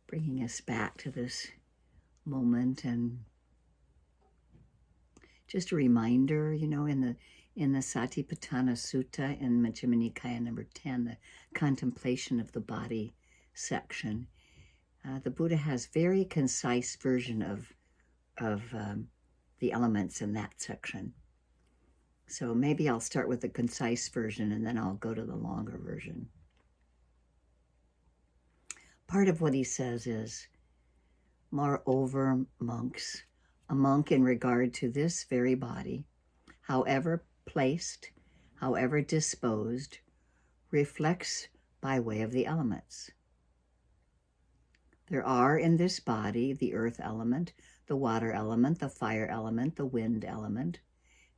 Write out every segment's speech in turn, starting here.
bringing us back to this moment, and just a reminder, in the Satipatthana Sutta in Majjhima Nikaya number 10, the contemplation of the body section, the Buddha has very concise version of the elements in that section. So maybe I'll start with the concise version and then I'll go to the longer version. Part of what he says is, moreover, monks, a monk in regard to this very body, however placed, however disposed, reflects by way of the elements. There are in this body the earth element, the water element, the fire element, the wind element,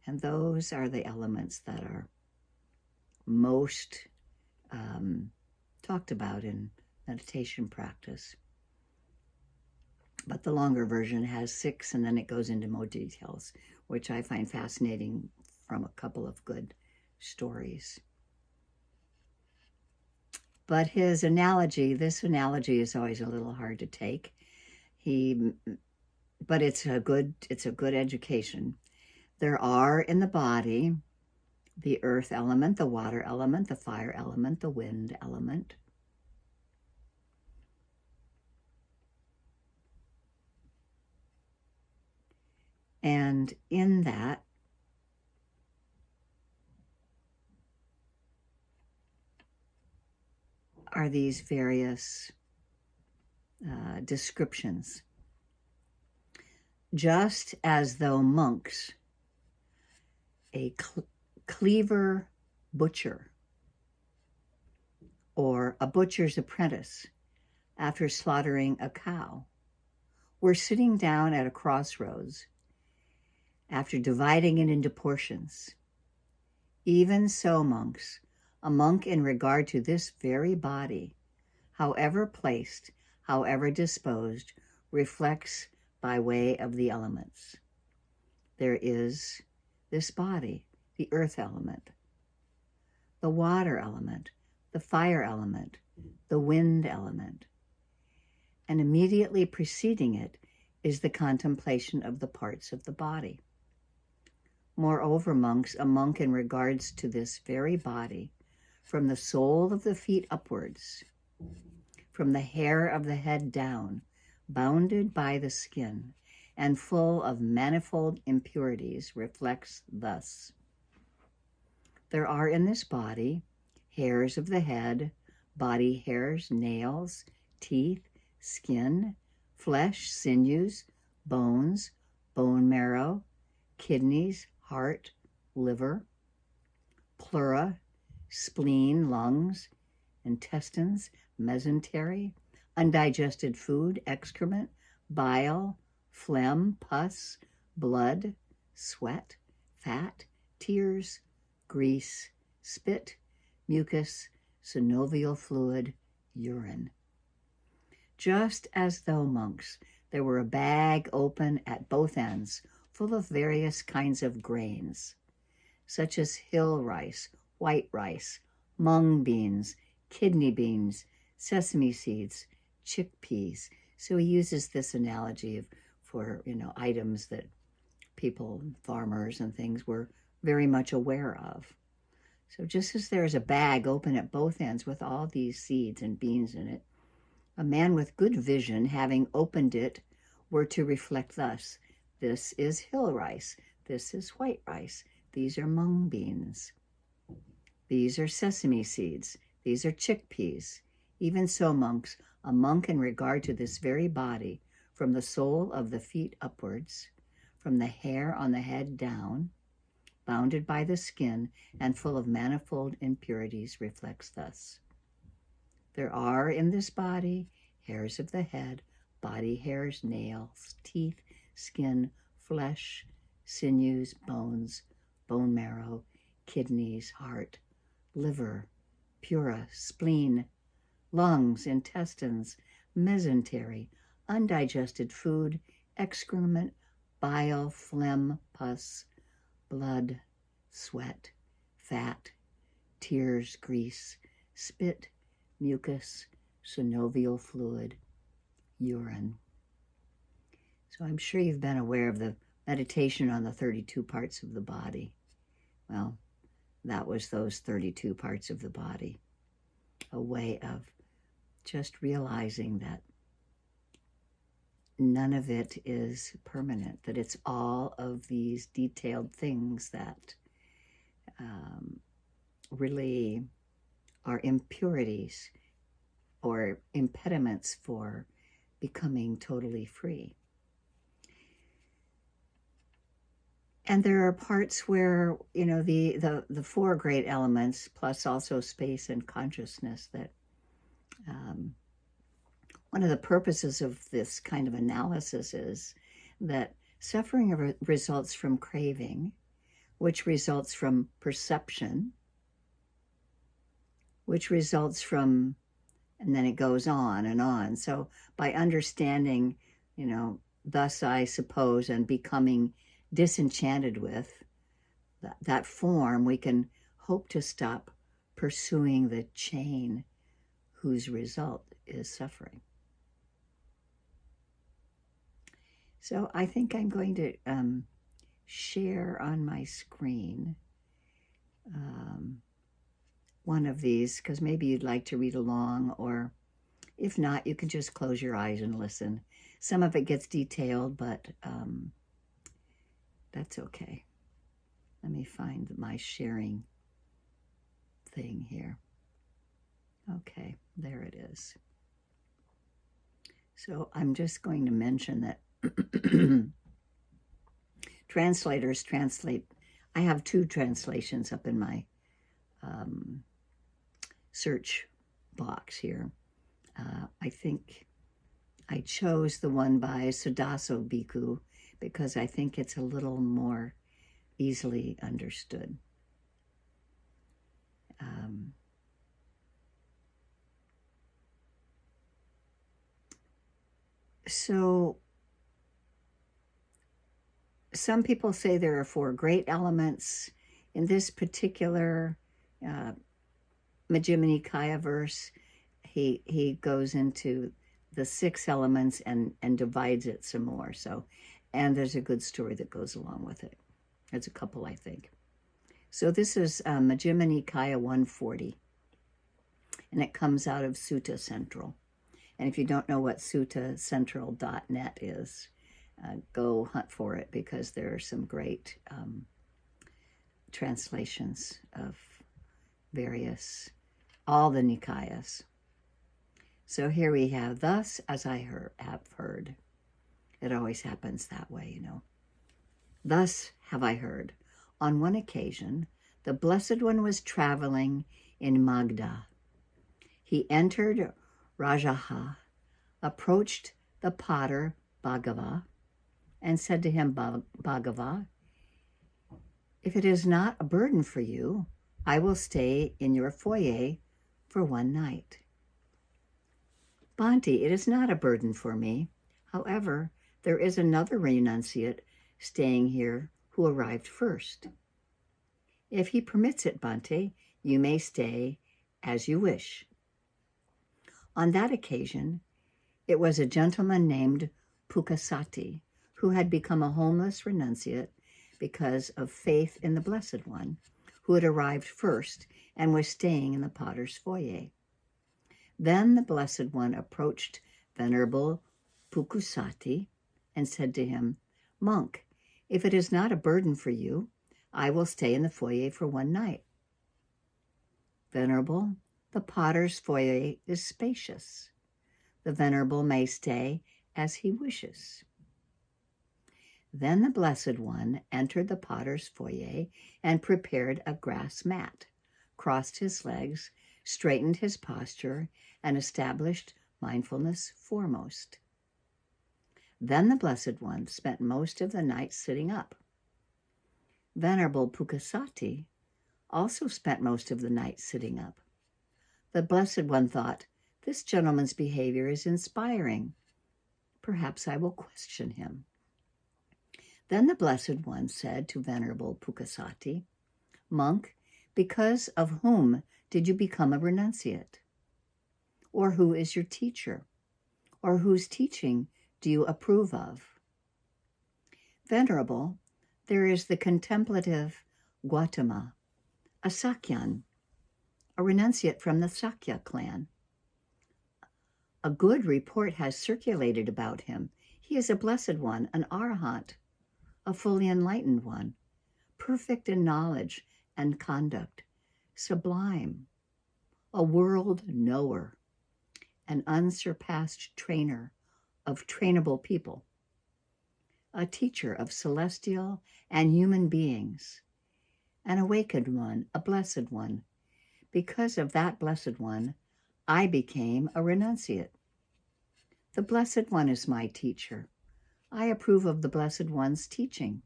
and those are the elements that are most talked about in meditation practice. But the longer version has 6, and then it goes into more details, which I find fascinating from a couple of good stories. But his analogy, this analogy is always a little hard to take. But it's a good education. There are in the body the earth element, the water element, the fire element, the wind element. And in that, are these various descriptions. Just as though monks, a cleaver butcher, or a butcher's apprentice, after slaughtering a cow, were sitting down at a crossroads after dividing it into portions. Even so, monks, a monk in regard to this very body, however placed, however disposed, reflects by way of the elements. There is this body, the earth element, the water element, the fire element, the wind element, and immediately preceding it is the contemplation of the parts of the body. Moreover, monks, a monk in regards to this very body, from the sole of the feet upwards, from the hair of the head down, bounded by the skin, and full of manifold impurities, reflects thus. There are in this body hairs of the head, body hairs, nails, teeth, skin, flesh, sinews, bones, bone marrow, kidneys, heart, liver, pleura, spleen, lungs, intestines, mesentery, undigested food, excrement, bile, phlegm, pus, blood, sweat, fat, tears, grease, spit, mucus, synovial fluid, urine. Just as though, monks, there were a bag open at both ends, full of various kinds of grains, such as hill rice, white rice, mung beans, kidney beans, sesame seeds, chickpeas. So he uses this analogy for items that people, farmers and things, were very much aware of. So just as there is a bag open at both ends with all these seeds and beans in it, a man with good vision, having opened it, were to reflect thus: this is hill rice, this is white rice, these are mung beans, these are sesame seeds, these are chickpeas. Even so, monks, a monk in regard to this very body, from the sole of the feet upwards, from the hair on the head down, bounded by the skin and full of manifold impurities, reflects thus. There are in this body hairs of the head, body hairs, nails, teeth, skin, flesh, sinews, bones, bone marrow, kidneys, heart, liver, pleura, spleen, lungs, intestines, mesentery, undigested food, excrement, bile, phlegm, pus, blood, sweat, fat, tears, grease, spit, mucus, synovial fluid, urine. So I'm sure you've been aware of the meditation on the 32 parts of the body. Well, that was those 32 parts of the body, a way of just realizing that none of it is permanent, that it's all of these detailed things that really are impurities or impediments for becoming totally free. And there are parts where, you know, the four great elements, plus also space and consciousness, that one of the purposes of this kind of analysis is that suffering results from craving, which results from perception, which results from, and then it goes on and on. So by understanding, you know, thus I suppose, and becoming disenchanted with that form, we can hope to stop pursuing the chain whose result is suffering. So I think I'm going to share on my screen one of these, because maybe you'd like to read along, or if not, you can just close your eyes and listen. Some of it gets detailed, but that's okay. Let me find my sharing thing here. Okay, there it is. So I'm just going to mention that translators translate. I have two translations up in my search box here. I think I chose the one by Sudaso Bhikkhu because I think it's a little more easily understood. So some people say there are four great elements. In this particular Majjhima Nikaya verse, he goes into the 6 elements and divides it some more. So, and there's a good story that goes along with it. There's a couple, I think. So this is Majjhima Nikaya 140, and it comes out of Sutta Central. And if you don't know what suttacentral.net is, go hunt for it, because there are some great translations of all the Nikayas. So here we have, thus as I have heard. It always happens that way, you know. Thus have I heard. On one occasion, the Blessed One was traveling in Magda. He entered Rajaha, approached the potter Bhagava, and said to him, Bhagava, if it is not a burden for you, I will stay in your foyer for one night. Bhante, it is not a burden for me. However, there is another renunciate staying here who arrived first. If he permits it, Bhante, you may stay as you wish. On that occasion, it was a gentleman named Pukasati, who had become a homeless renunciate because of faith in the Blessed One, who had arrived first and was staying in the potter's foyer. Then the Blessed One approached Venerable Pukusati and said to him, Monk, if it is not a burden for you, I will stay in the foyer for one night. Venerable, the potter's foyer is spacious. The Venerable may stay as he wishes. Then the Blessed One entered the potter's foyer and prepared a grass mat, crossed his legs, straightened his posture, and established mindfulness foremost. Then the Blessed One spent most of the night sitting up. Venerable Pukasati also spent most of the night sitting up. The Blessed One thought, this gentleman's behavior is inspiring. Perhaps I will question him. Then the Blessed One said to Venerable Pukasati, Monk, because of whom did you become a renunciate? Or who is your teacher? or whose teaching do you approve of? Venerable, there is the contemplative Gautama, a Sakyan, a renunciate from the Sakya clan. A good report has circulated about him. He is a blessed one, an arahant, a fully enlightened one, perfect in knowledge and conduct, sublime, a world knower, an unsurpassed trainer of trainable people, a teacher of celestial and human beings, an awakened one, a blessed one. Because of that blessed one, I became a renunciate. The blessed one is my teacher. I approve of the blessed one's teaching.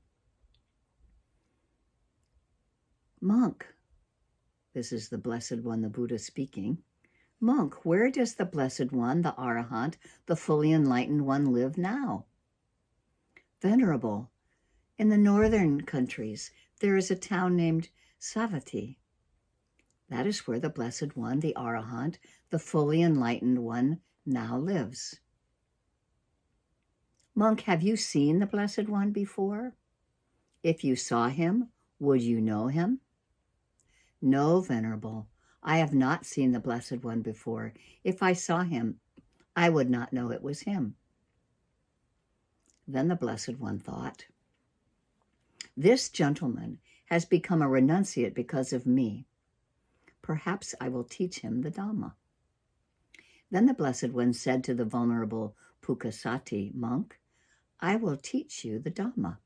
Monk, this is the blessed one, the Buddha speaking. Monk, where does the blessed one, the arahant, the fully enlightened one live now? Venerable, in the northern countries, there is a town named Savatthi. That is where the blessed one, the arahant, the fully enlightened one, now lives. Monk, have you seen the blessed one before? If you saw him, would you know him? No, Venerable, I have not seen the blessed one before. If I saw him, I would not know it was him. Then the blessed one thought, this gentleman has become a renunciate because of me. Perhaps I will teach him the Dhamma. Then the blessed one said to the venerable Pukasati monk, I will teach you the Dhamma.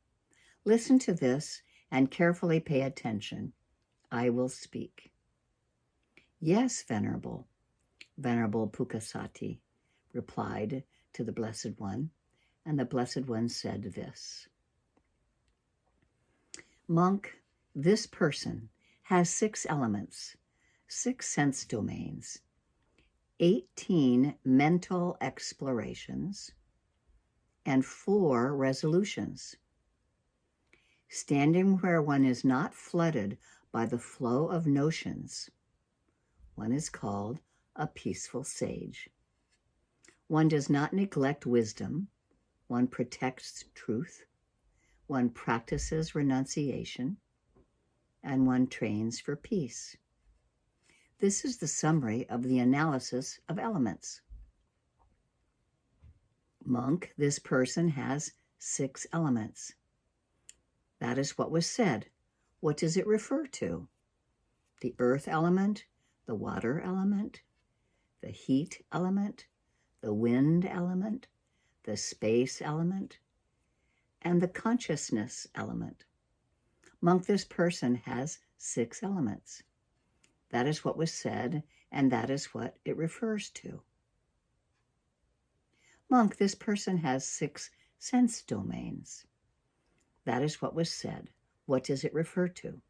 Listen to this and carefully pay attention. I will speak. Yes, Venerable Pukasati replied to the blessed one, and the blessed one said this. Monk, this person has 6 elements, 6 sense domains, 18 mental explorations, and 4 resolutions. Standing where one is not flooded by the flow of notions, one is called a peaceful sage. One does not neglect wisdom, one protects truth, one practices renunciation, and one trains for peace. This is the summary of the analysis of elements. Monk, this person has 6 elements. That is what was said. What does it refer to? The earth element, the water element, the heat element, the wind element, the space element, and the consciousness element. Monk, this person has 6 elements. That is what was said, and that is what it refers to. Monk, this person has 6 sense domains. That is what was said. What does it refer to?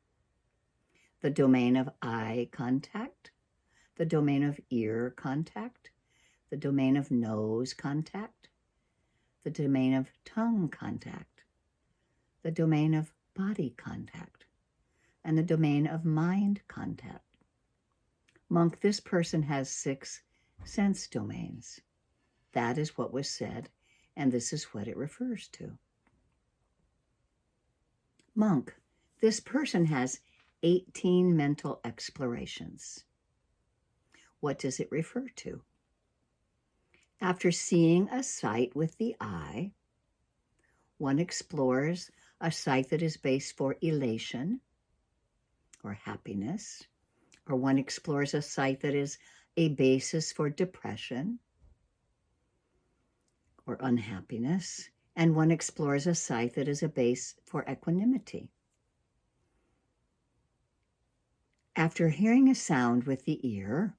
The domain of eye contact, the domain of ear contact, the domain of nose contact, the domain of tongue contact, the domain of body contact, and the domain of mind contact. Monk, this person has 6 sense domains. That is what was said, and this is what it refers to. Monk, this person has 18 mental explorations. What does it refer to? After seeing a sight with the eye, one explores a sight that is based for elation or happiness, or one explores a sight that is a basis for depression or unhappiness, and one explores a sight that is a base for equanimity. After hearing a sound with the ear,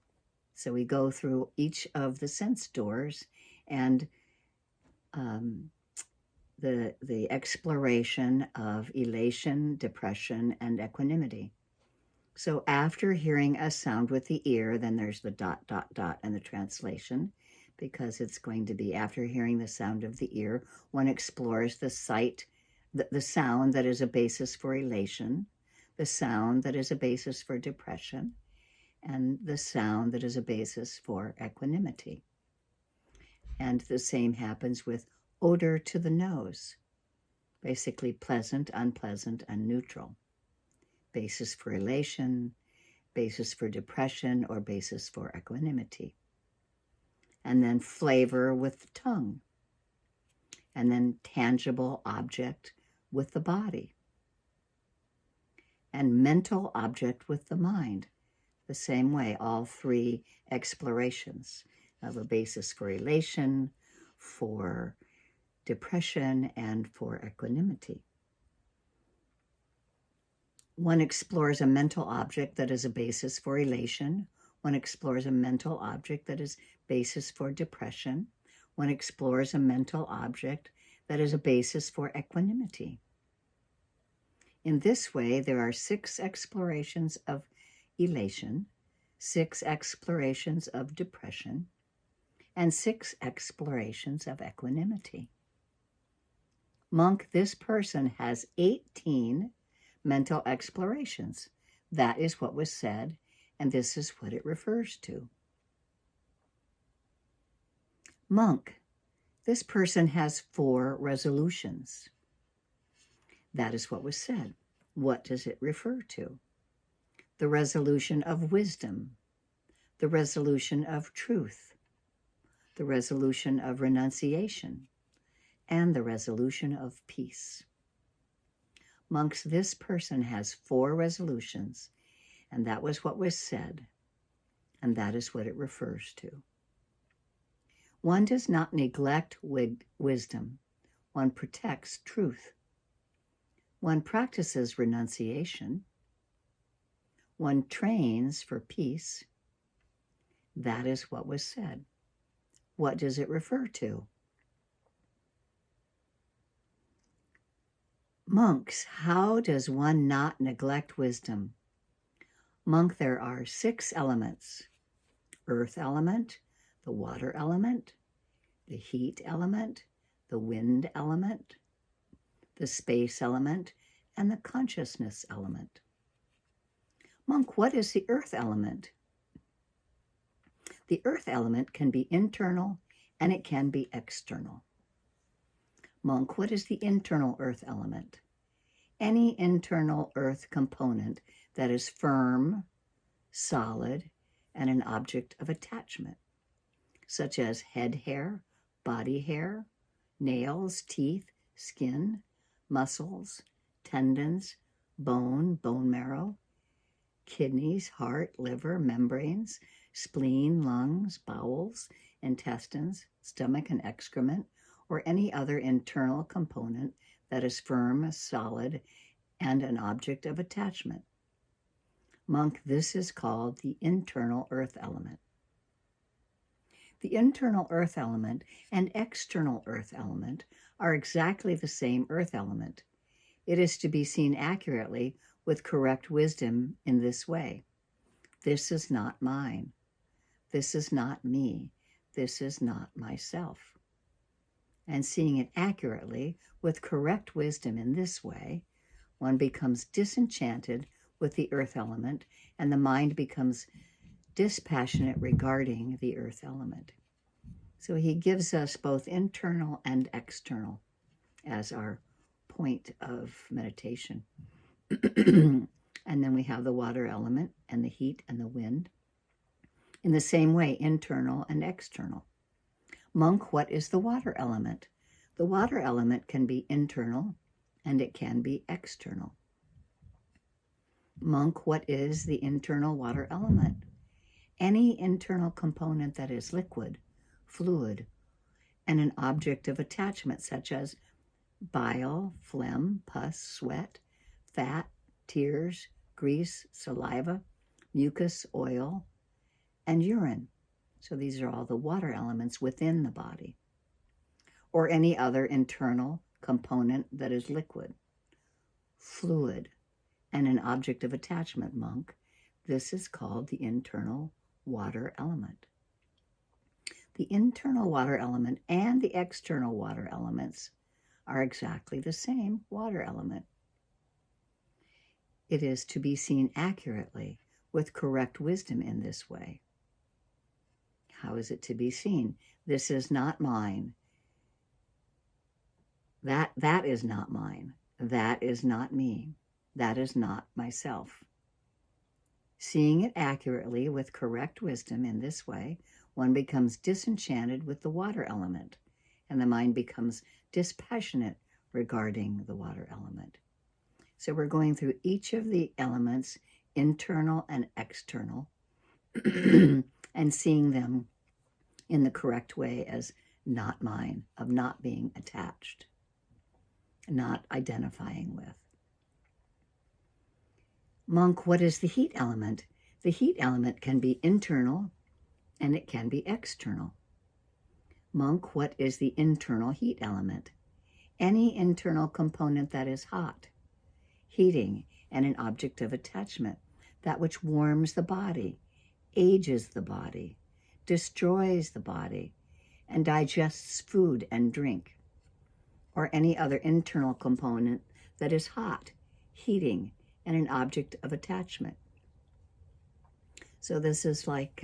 so we go through each of the sense doors and the exploration of elation, depression, and equanimity. So after hearing a sound with the ear, then there's the ... and the translation, because it's going to be after hearing the sound of the ear, one explores the sight, the sound that is a basis for elation, the sound that is a basis for depression, and the sound that is a basis for equanimity. And the same happens with odor to the nose, basically pleasant, unpleasant, and neutral. Basis for elation, basis for depression, or basis for equanimity. And then flavor with the tongue. And then tangible object with the body. And mental object with the mind. The same way, all three explorations of a basis for elation, for depression, and for equanimity. One explores a mental object that is a basis for elation. One explores a mental object that is basis for depression. One explores a mental object that is a basis for equanimity. In this way, there are 6 explorations of elation, 6 explorations of depression, and 6 explorations of equanimity. Monk, this person has 18 mental explorations. That is what was said, and this is what it refers to. Monk, this person has 4 resolutions. That is what was said. What does it refer to? The resolution of wisdom, the resolution of truth, the resolution of renunciation, and the resolution of peace. Monks, this person has 4 resolutions, and that was what was said, and that is what it refers to. One does not neglect wisdom. One protects truth. One practices renunciation. One trains for peace. That is what was said. What does it refer to? Monks, how does one not neglect wisdom? Monk, there are 6 elements: earth element, the water element, the heat element, the wind element, the space element, and the consciousness element. Monk, what is the earth element? The earth element can be internal and it can be external. Monk, what is the internal earth element? Any internal earth component that is firm, solid, and an object of attachment, such as head hair, body hair, nails, teeth, skin, muscles, tendons, bone marrow, kidneys, heart, liver, membranes, spleen, lungs, bowels, intestines, stomach, and excrement, or any other internal component that is firm, solid, and an object of attachment. Monk, this is called the internal earth element. The internal earth element and external earth element are exactly the same earth element. It is to be seen accurately with correct wisdom in this way. This is not mine. This is not me. This is not myself. And seeing it accurately with correct wisdom in this way, one becomes disenchanted with the earth element and the mind becomes dispassionate regarding the earth element. So he gives us both internal and external as our point of meditation. And then we have the water element and the heat and the wind. In the same way, internal and external. Monk, what is the water element? The water element can be internal and it can be external. Monk, what is the internal water element? Any internal component that is liquid, fluid, and an object of attachment such as bile, phlegm, pus, sweat, fat, tears, grease, saliva, mucus, oil, and urine. So these are all the water elements within the body. Or any other internal component that is liquid, fluid, and an object of attachment, monk. This is called the internal water element. The internal water element and the external water elements are exactly the same water element. It is to be seen accurately with correct wisdom in this way. How is it to be seen? This is not mine. That is not mine. That is not me. That is not myself. Seeing it accurately with correct wisdom in this way, one becomes disenchanted with the water element, and the mind becomes dispassionate regarding the water element. So we're going through each of the elements, internal and external, and seeing them in the correct way as not mine, of not being attached, not identifying with. Monk, what is the heat element? The heat element can be internal and it can be external. Monk, what is the internal heat element? Any internal component that is hot, heating, and an object of attachment, that which warms the body, ages the body, destroys the body, and digests food and drink, or any other internal component that is hot, heating, and an object of attachment. So this is like,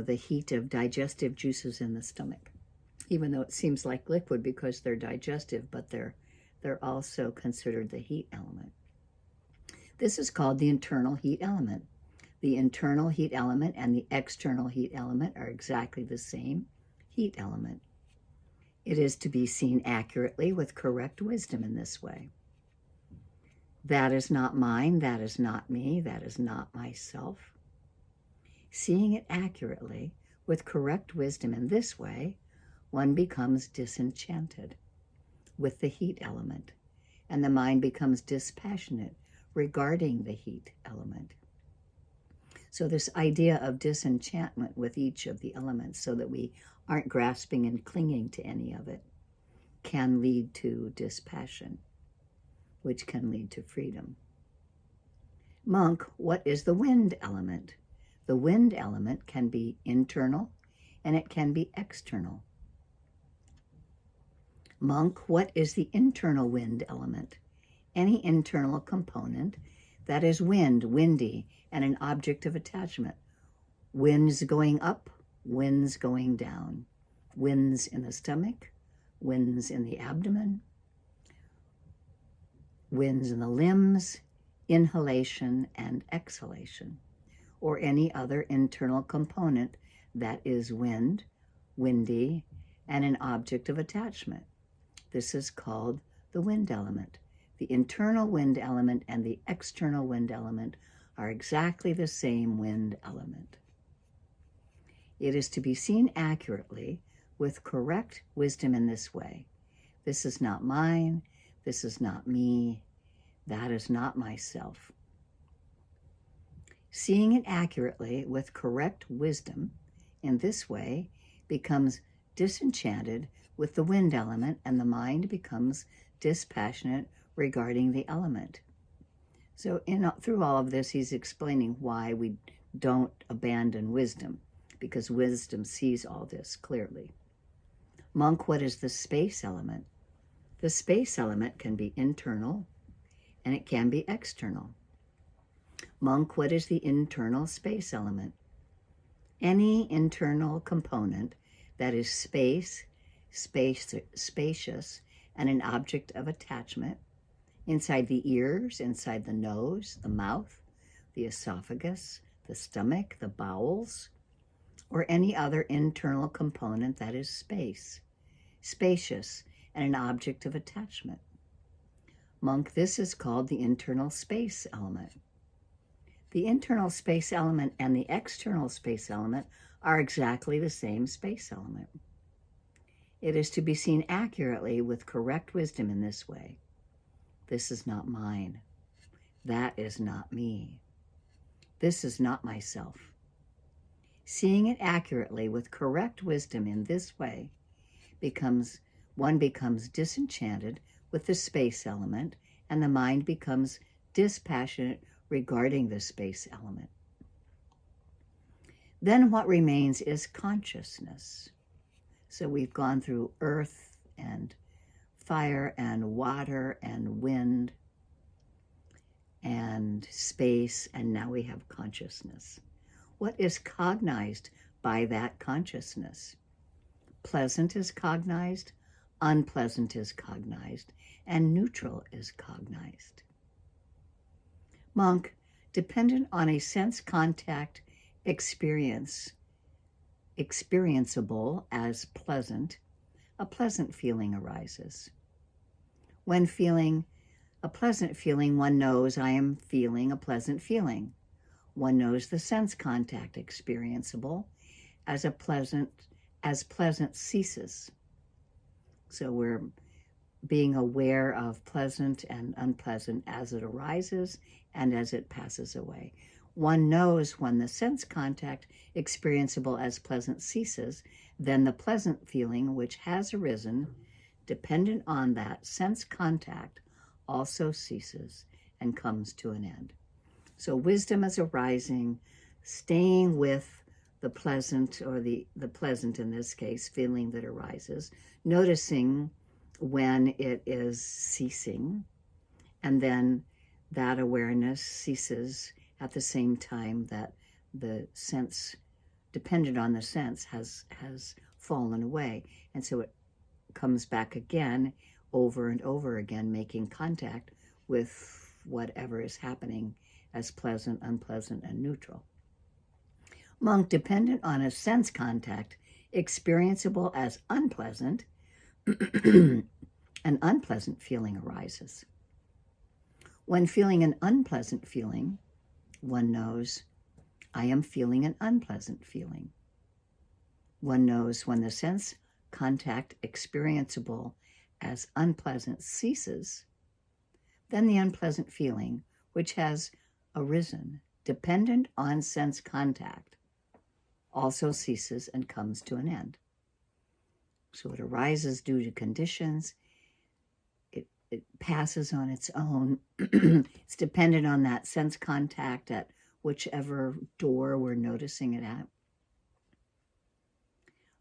the heat of digestive juices in the stomach, even though it seems like liquid because they're digestive, but they're also considered the heat element. This is called the internal heat element. The internal heat element and the external heat element are exactly the same heat element. It is to be seen accurately with correct wisdom in this way. That is not mine, that is not me, that is not myself. Seeing it accurately with correct wisdom in this way, one becomes disenchanted with the heat element, and the mind becomes dispassionate regarding the heat element. So this idea of disenchantment with each of the elements so that we aren't grasping and clinging to any of it can lead to dispassion, which can lead to freedom. Monk, what is the wind element? The wind element can be internal and it can be external. Monk, what is the internal wind element? Any internal component that is wind, windy, and an object of attachment. Winds going up, winds going down. Winds in the stomach, winds in the abdomen, winds in the limbs, inhalation and exhalation, or any other internal component that is wind, windy, and an object of attachment. This is called the wind element. The internal wind element and the external wind element are exactly the same wind element. It is to be seen accurately with correct wisdom in this way. This is not mine, this is not me, that is not myself. Seeing it accurately with correct wisdom in this way becomes disenchanted with the wind element, and the mind becomes dispassionate regarding the element. So through all of this, he's explaining why we don't abandon wisdom, because wisdom sees all this clearly. Monk, what is the space element? The space element can be internal and it can be external. Monk, what is the internal space element? Any internal component that is spacious, and an object of attachment inside the ears, inside the nose, the mouth, the esophagus, the stomach, the bowels, or any other internal component that is spacious, and an object of attachment. Monk, this is called the internal space element. The internal space element and the external space element are exactly the same space element. It is to be seen accurately with correct wisdom in this way. This is not mine. That is not me. This is not myself. Seeing it accurately with correct wisdom in this way one becomes disenchanted with the space element, and the mind becomes dispassionate regarding the space element. Then what remains is consciousness. So we've gone through earth and fire and water and wind and space, and now we have consciousness. what is cognized by that consciousness. Pleasant is cognized, unpleasant is cognized, and neutral is cognized. Monk, dependent on a sense contact experienceable as pleasant, a pleasant feeling arises. When feeling a pleasant feeling, one knows I am feeling a pleasant feeling. One knows the sense contact experienceable as pleasant ceases. So we're being aware of pleasant and unpleasant as it arises and as it passes away. One knows when the sense contact experienceable as pleasant ceases, then the pleasant feeling which has arisen, dependent on that sense contact, also ceases and comes to an end. So wisdom is arising, staying with the pleasant, or the pleasant in this case, feeling that arises, noticing when it is ceasing, and then that awareness ceases at the same time that the sense, dependent on the sense, has fallen away. And so it comes back again, over and over again, making contact with whatever is happening as pleasant, unpleasant, and neutral. Monk, dependent on a sense contact experienceable as unpleasant, an unpleasant feeling arises. When feeling an unpleasant feeling, one knows I am feeling an unpleasant feeling. One knows when the sense contact experienceable as unpleasant ceases, then the unpleasant feeling, which has arisen, dependent on sense contact, also ceases and comes to an end. So it arises due to conditions. It passes on its own. It's dependent on that sense contact at whichever door we're noticing it at.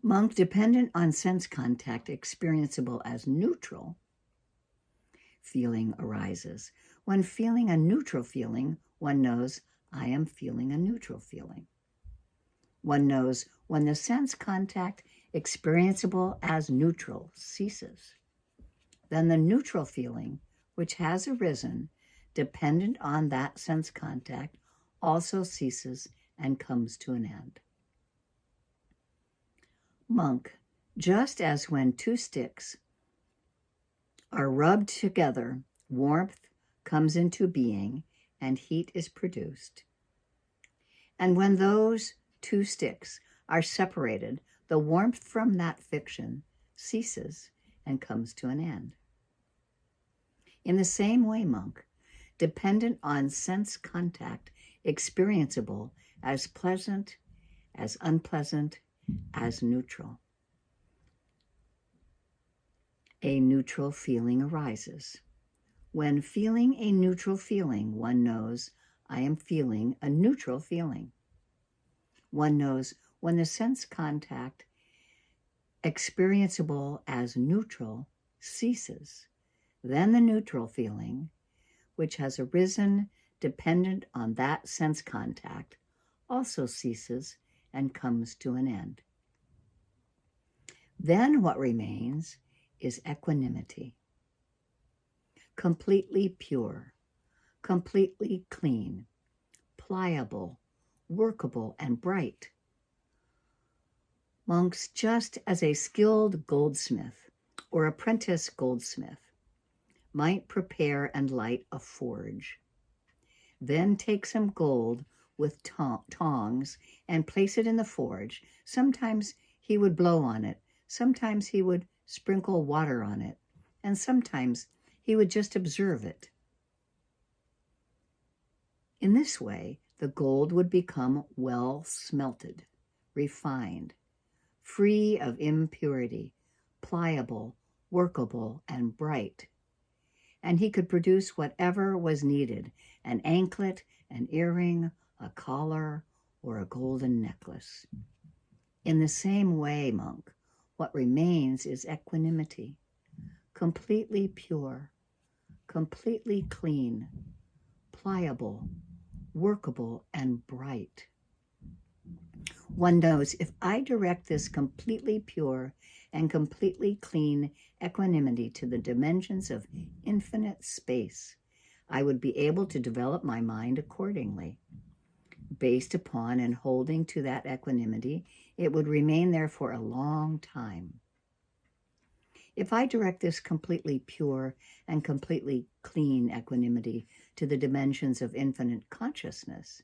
Monk, dependent on sense contact experienceable as neutral, feeling arises. When feeling a neutral feeling, one knows I am feeling a neutral feeling. One knows when the sense contact experienceable as neutral ceases, then the neutral feeling, which has arisen, dependent on that sense contact, also ceases and comes to an end. Monk, just as when two sticks are rubbed together, warmth comes into being and heat is produced. And when those two sticks are separated, the warmth from that fiction ceases and comes to an end. In the same way, monk, dependent on sense contact, experienceable as pleasant, as unpleasant, as neutral, a neutral feeling arises. When feeling a neutral feeling, one knows I am feeling a neutral feeling. One knows when the sense contact experienceable as neutral ceases, then the neutral feeling, which has arisen dependent on that sense contact, also ceases and comes to an end. Then what remains is equanimity, completely pure, completely clean, pliable, workable, and bright. Monks, just as a skilled goldsmith or apprentice goldsmith might prepare and light a forge, then take some gold with tongs and place it in the forge. Sometimes he would blow on it, sometimes he would sprinkle water on it, and sometimes he would just observe it. In this way, the gold would become well smelted, refined, free of impurity, pliable, workable, and bright. And he could produce whatever was needed, an anklet, an earring, a collar, or a golden necklace. In the same way, monk, what remains is equanimity, completely pure, completely clean, pliable, workable, and bright. One knows, if I direct this completely pure and completely clean equanimity to the dimensions of infinite space, I would be able to develop my mind accordingly. Based upon and holding to that equanimity, it would remain there for a long time. If I direct this completely pure and completely clean equanimity to the dimensions of infinite consciousness,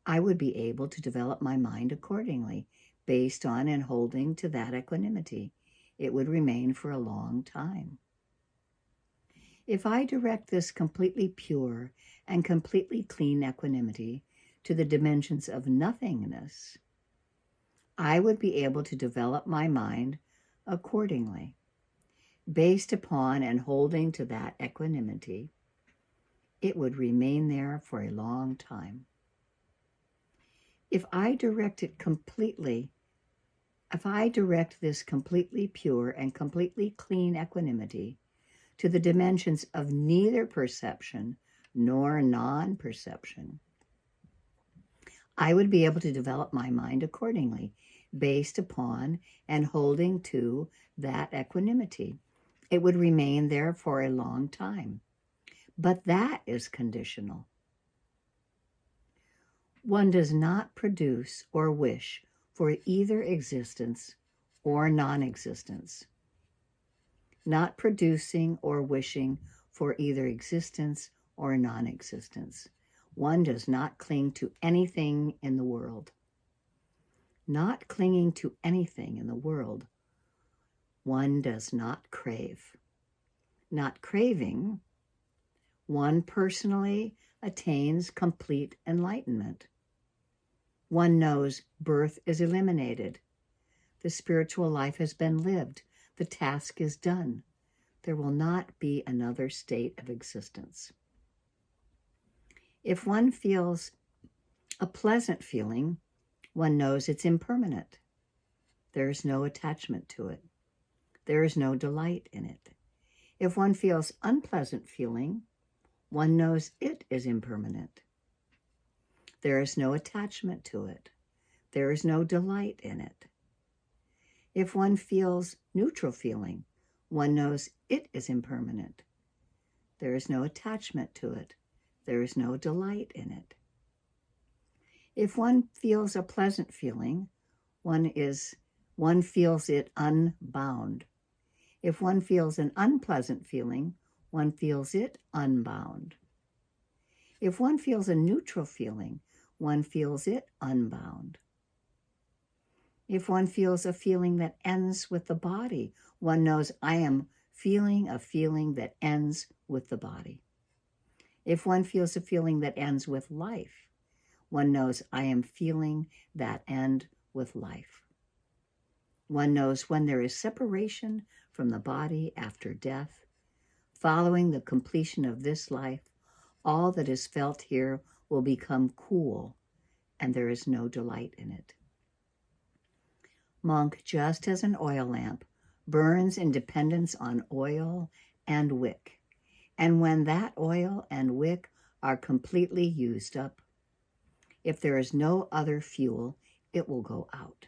I would be able to develop my mind accordingly. Based on and holding to that equanimity, it would remain for a long time. If I direct this completely pure and completely clean equanimity to the dimensions of nothingness, I would be able to develop my mind accordingly. Based upon and holding to that equanimity, it would remain there for a long time. If I direct this completely pure and completely clean equanimity to the dimensions of neither perception nor non-perception, I would be able to develop my mind accordingly, based upon and holding to that equanimity. It would remain there for a long time. But that is conditional. One does not produce or wish for either existence or non-existence. Not producing or wishing for either existence or non-existence. One does not cling to anything in the world. Not clinging to anything in the world, one does not crave. Not craving, one personally attains complete enlightenment. One knows birth is eliminated. The spiritual life has been lived. The task is done. There will not be another state of existence. If one feels a pleasant feeling, one knows it's impermanent. There is no attachment to it. There is no delight in it. If one feels unpleasant feeling, one knows it is impermanent. There is no attachment to it. There is no delight in it. If one feels neutral feeling, one knows it is impermanent. There is no attachment to it. There is no delight in it. If one feels a pleasant feeling, one feels it unbound. If one feels an unpleasant feeling, one feels it unbound. If one feels a neutral feeling, one feels it unbound. If one feels a feeling that ends with the body, one knows I am feeling a feeling that ends with the body. If one feels a feeling that ends with life, one knows I am feeling that end with life. One knows when there is separation from the body after death, following the completion of this life, all that is felt here will become cool, and there is no delight in it. Monk, just as an oil lamp burns in dependence on oil and wick, and when that oil and wick are completely used up, if there is no other fuel, it will go out.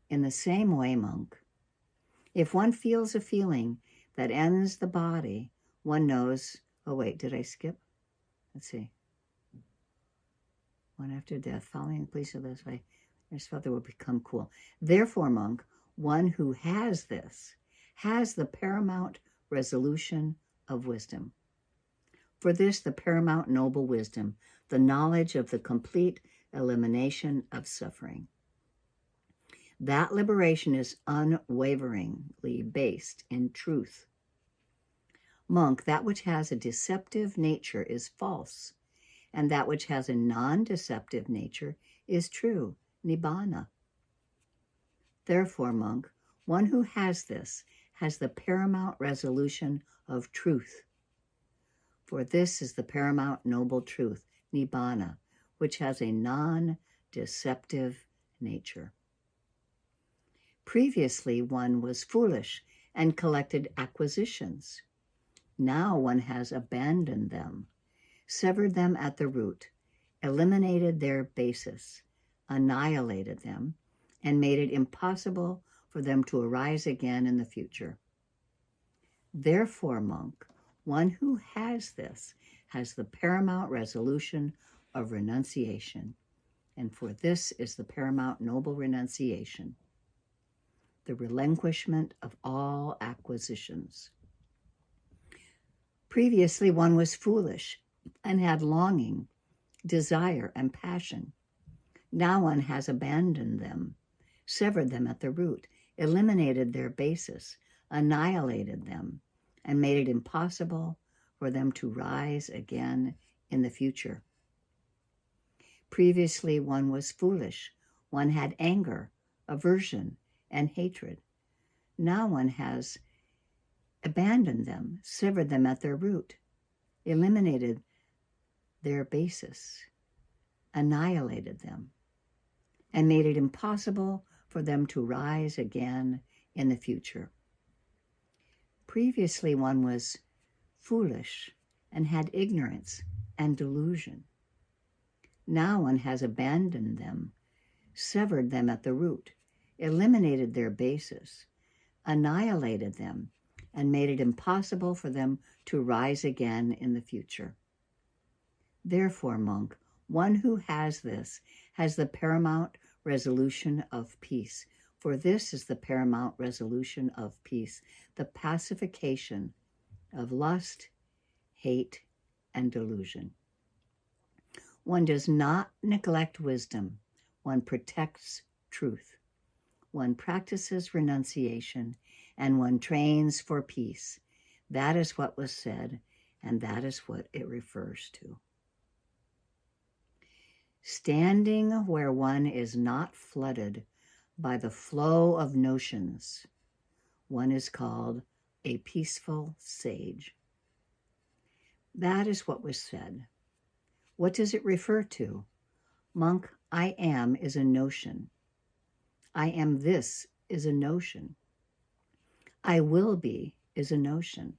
In the same way, monk, if one feels a feeling that ends the body, one knows, oh wait, did I skip? Let's see. One after death, following the place of this way, there's felt will become cool. Therefore, monk, one who has this, has the paramount resolution of wisdom. For this, the paramount noble wisdom, the knowledge of the complete elimination of suffering. That liberation is unwaveringly based in truth. Monk, that which has a deceptive nature is false, and that which has a non-deceptive nature is true, nibbana. Therefore, monk, one who has this has the paramount resolution of truth. For this is the paramount noble truth, nibbana, which has a non-deceptive nature. Previously, one was foolish and collected acquisitions. Now one has abandoned them, severed them at the root, eliminated their basis, annihilated them, and made it impossible for them to arise again in the future. Therefore, monk, one who has this has the paramount resolution of renunciation, and for this is the paramount noble renunciation, the relinquishment of all acquisitions. Previously, one was foolish and had longing, desire, and passion. Now one has abandoned them, severed them at the root, eliminated their basis, annihilated them, and made it impossible for them to rise again in the future. Previously, one was foolish. One had anger, aversion, and hatred. Now one has abandoned them, severed them at their root, eliminated their basis, annihilated them, and made it impossible for them to rise again in the future. Previously, one was foolish and had ignorance and delusion. Now one has abandoned them, severed them at the root, eliminated their basis, annihilated them, and made it impossible for them to rise again in the future. Therefore, monk, one who has this has the paramount resolution of peace, for this is the paramount resolution of peace, the pacification of lust, hate, and delusion. One does not neglect wisdom. One protects truth. One practices renunciation, and one trains for peace. That is what was said, and that is what it refers to. Standing where one is not flooded by the flow of notions, one is called a peaceful sage. That is what was said. What does it refer to? Monk, I am is a notion. I am this is a notion. I will be is a notion.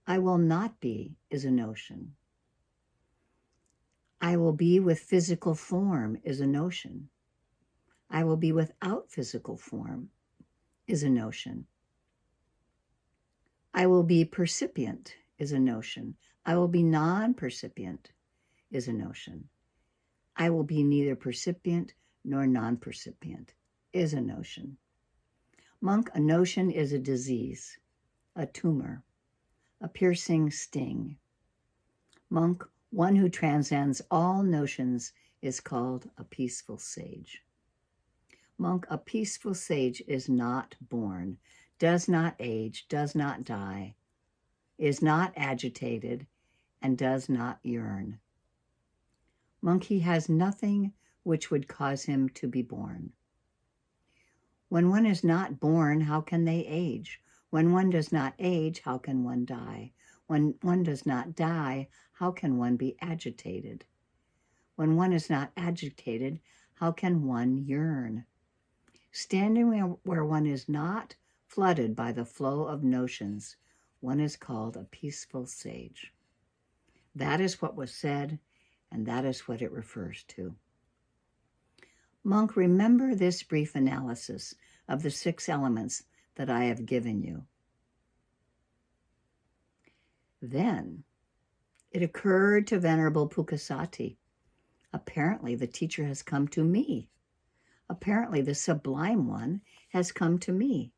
I will not be is a notion. I will be with physical form is a notion. I will be without physical form is a notion. I will be percipient is a notion. I will be non-percipient is a notion. I will be neither percipient nor non-percipient is a notion. Monk, a notion is a disease, a tumor, a piercing sting. Monk, one who transcends all notions is called a peaceful sage. Monk, a peaceful sage is not born, does not age, does not die, is not agitated, and does not yearn. Monk, he has nothing which would cause him to be born. When one is not born, how can they age? When one does not age, how can one die? When one does not die, how can one be agitated? When one is not agitated, how can one yearn? Standing where one is not flooded by the flow of notions, one is called a peaceful sage. That is what was said, and that is what it refers to. Monk, remember this brief analysis of the 6 elements that I have given you. Then it occurred to Venerable Pukasati, apparently the teacher has come to me. Apparently the Sublime One has come to me.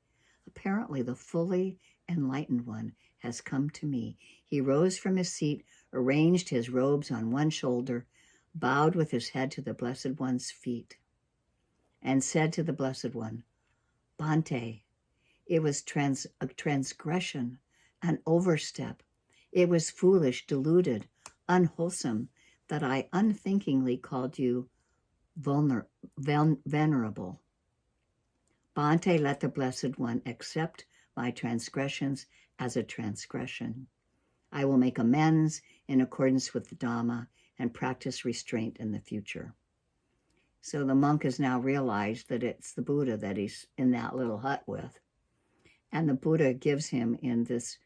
Apparently the fully enlightened one has come to me. He rose from his seat, arranged his robes on one shoulder, bowed with his head to the Blessed One's feet, and said to the Blessed One, Bhante, it was a transgression, an overstep. It was foolish, deluded, unwholesome, that I unthinkingly called you venerable. Bhante, let the Blessed One accept my transgressions as a transgression. I will make amends in accordance with the Dhamma and practice restraint in the future. So the monk has now realized that it's the Buddha that he's in that little hut with. And the Buddha gives him in this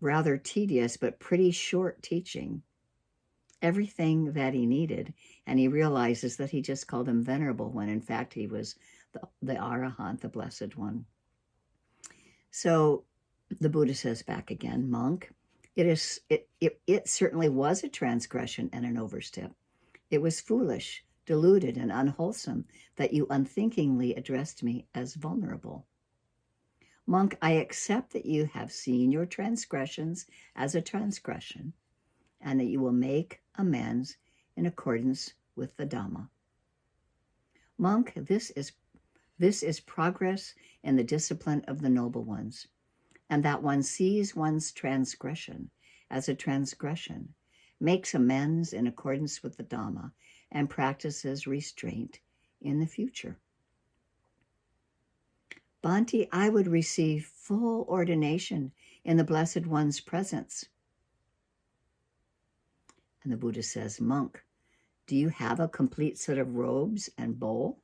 rather tedious but pretty short teaching everything that he needed, and he realizes that he just called him venerable when in fact he was the Arahant, the Blessed One. So the Buddha says back again, monk, it certainly was a transgression and an overstep. It was foolish, deluded, and unwholesome that you unthinkingly addressed me as vulnerable. Monk, I accept that you have seen your transgressions as a transgression, and that you will make amends in accordance with the Dhamma. Monk, this is progress in the discipline of the noble ones, and that one sees one's transgression as a transgression, makes amends in accordance with the Dhamma, and practices restraint in the future. Bhante, I would receive full ordination in the Blessed One's presence. And the Buddha says, monk, do you have a complete set of robes and bowl?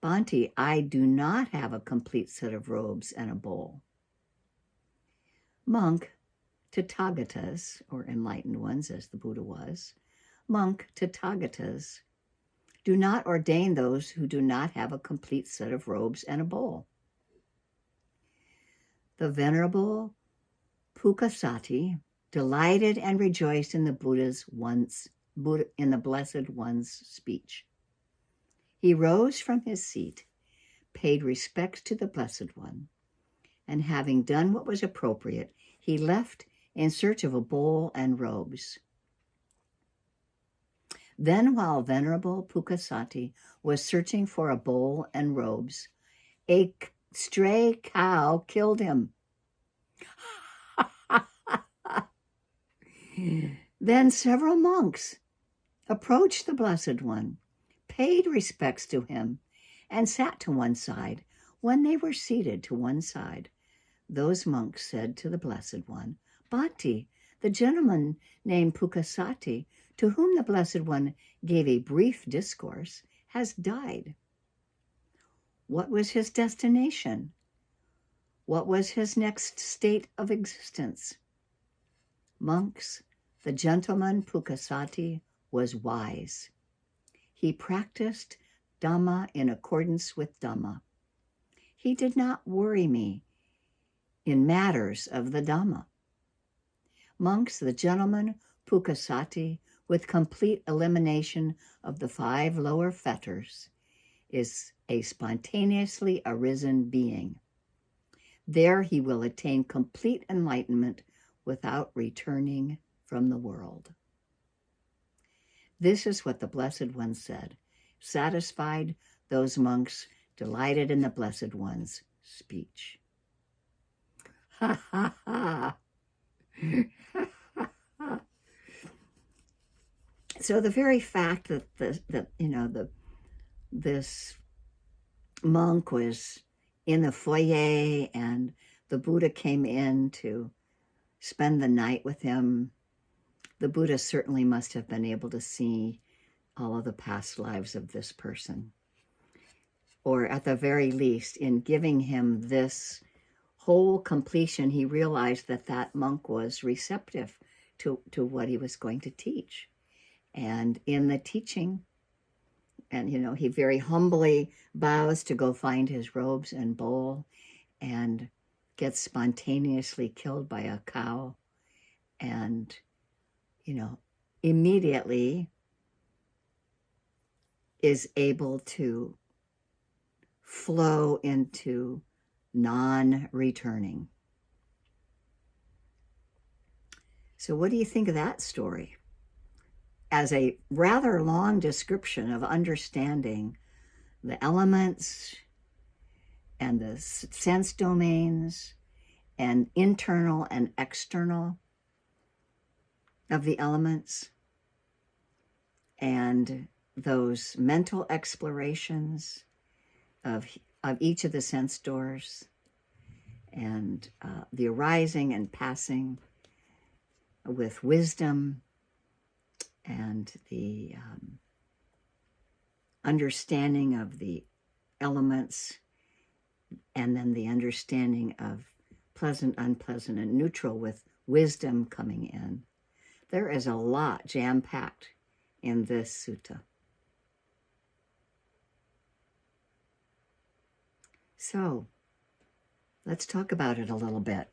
Bhante, I do not have a complete set of robes and a bowl. Monk, Tathagatas, or enlightened ones as the Buddha was, monk, Tathagatas, do not ordain those who do not have a complete set of robes and a bowl. The Venerable Pukasati delighted and rejoiced in the in the Blessed One's speech. He rose from his seat, paid respects to the Blessed One, and having done what was appropriate, he left in search of a bowl and robes. Then, while Venerable Pukasati was searching for a bowl and robes, a stray cow killed him. Then several monks approached the Blessed One, paid respects to him, and sat to one side. When they were seated to one side, those monks said to the Blessed One, Bhante, the gentleman named Pukasati, to whom the Blessed One gave a brief discourse, has died. What was his destination? What was his next state of existence? Monks, the gentleman Pukasati was wise. He practiced Dhamma in accordance with Dhamma. He did not worry me in matters of the Dhamma. Monks, the gentleman Pukasati, with complete elimination of the 5 lower fetters, is a spontaneously arisen being. There he will attain complete enlightenment without returning from the world. This is what the Blessed One said. Satisfied, those monks delighted in the Blessed One's speech. Ha ha ha! So the very fact that this monk was in the foyer and the Buddha came in to spend the night with him, the Buddha certainly must have been able to see all of the past lives of this person. Or at the very least, in giving him this whole completion, he realized that that monk was receptive to what he was going to teach. And in the teaching, and he very humbly bows to go find his robes and bowl and gets spontaneously killed by a cow, and immediately is able to flow into non-returning. So what do you think of that story? As a rather long description of understanding the elements and the sense domains and internal and external of the elements, and those mental explorations of each of the sense doors, and the arising and passing with wisdom, and the understanding of the elements, and then the understanding of pleasant, unpleasant, and neutral with wisdom coming in. There is a lot jam-packed in this sutta. So, let's talk about it a little bit.